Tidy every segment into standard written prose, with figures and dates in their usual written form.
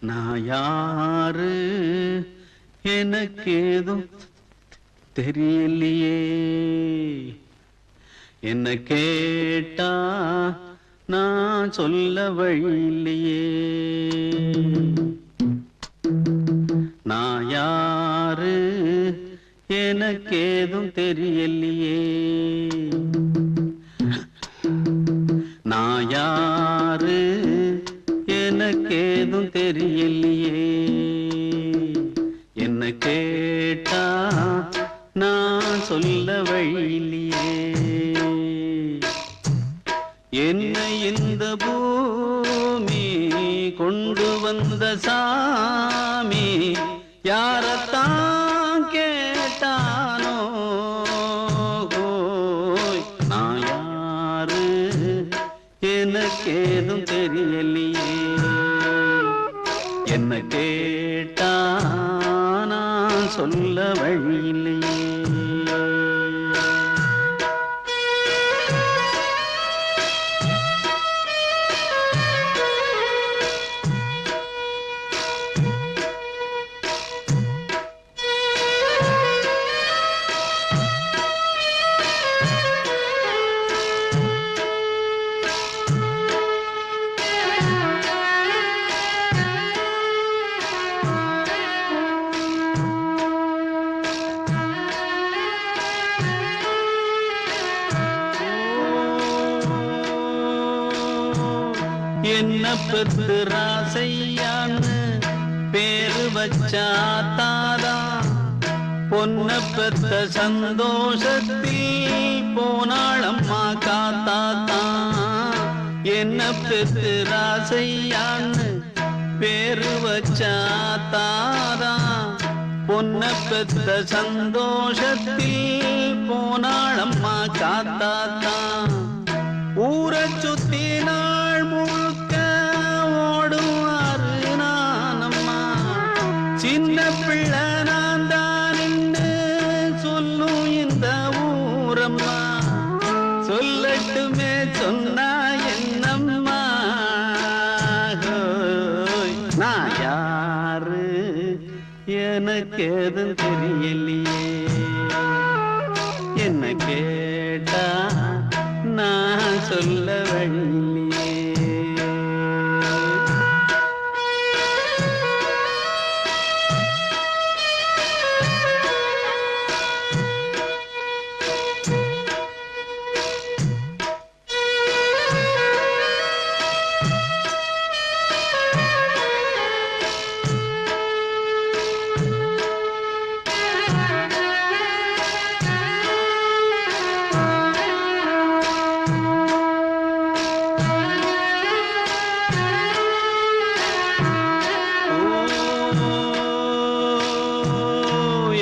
நான் யாரு எனக்கேதும் தெரியலையே, என்ன கேட்டா நான் சொல்ல வழியில்லையே. நான் யாரு எனக்கேதும் தெரியலையே, நான் யாரு எனக்கேதும் தெரியலையே. என்ன கேட்டா நான் சொல்ல வழியில்லையே. என்னை இந்த பூமி கொண்டு வந்த சாமி யாரத்தான் கேட்டானோ. நான் யாரு எனக்கேதும் தெரியலையே, என்ன கேட்டா நான் சொல்ல வழியில்லையே. என்ன பெத்து ராசையான்னு பேரு வச்சாத்தாதா, பொன்ன பெத்த சந்தோஷத்தில் போனாளம்மா காத்தாத்தா. என்ன பெத்து ராசையான்னு பேரு வச்சாத்தாதா, பொன்ன பெத்த சந்தோஷத்தில் போனாளம்மா காத்தாத்தா. ஊரை சுத்தினாள் முழுக்க ஓடுவாரு நானம்மா, சின்ன பிள்ளை நான் தான் சொல்லும் இந்த ஊரம்மா. சொல்லட்டுமே சொன்னா என்னம்மா, நான் யாரு எனக்கு எதுவும் தெரியலையே, என்ன கேட்டா நான் சொல்ல வழியில்லையே.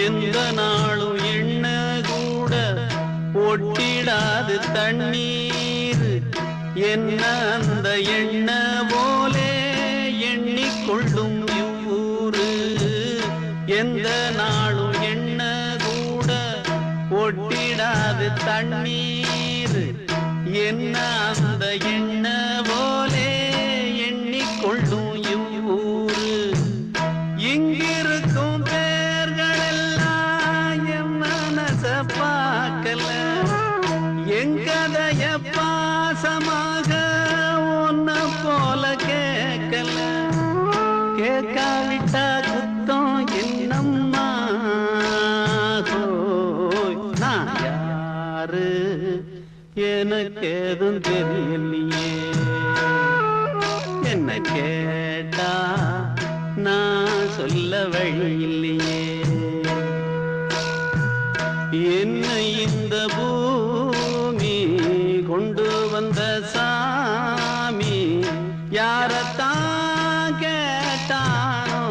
எந்த நாளும் எண்ண கூட ஒட்டிடாது தண்ணீர், என்ன அந்த எண்ண போலே எண்ணிக்கொள்ளும் இவ்வூரு. எந்த நாளும் எண்ண கூட ஒட்டிடாது தண்ணீர், என்ன அந்த எண்ண போலே எண்ணிக்கொள்ளும் இவ்வூரு. இங்கிருக்கும் பார்க்கல எங்கதைய பாசமாக ஒன்ன போல கேட்கல. கேட்காவிட்டா குத்தம் என்னம்மா, நான் யாரு எனக்கு எதுவும் தெரியலையே, என்ன கேட்டா நான் சொல்ல வழியில்லையே. என்னை இந்த பூமி கொண்டு வந்த சாமி யாரத்தான் கேட்டானோ.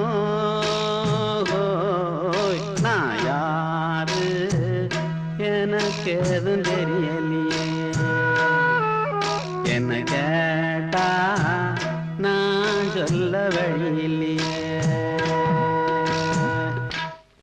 நான் யாரு எனக்கு எதுவும் தெரிய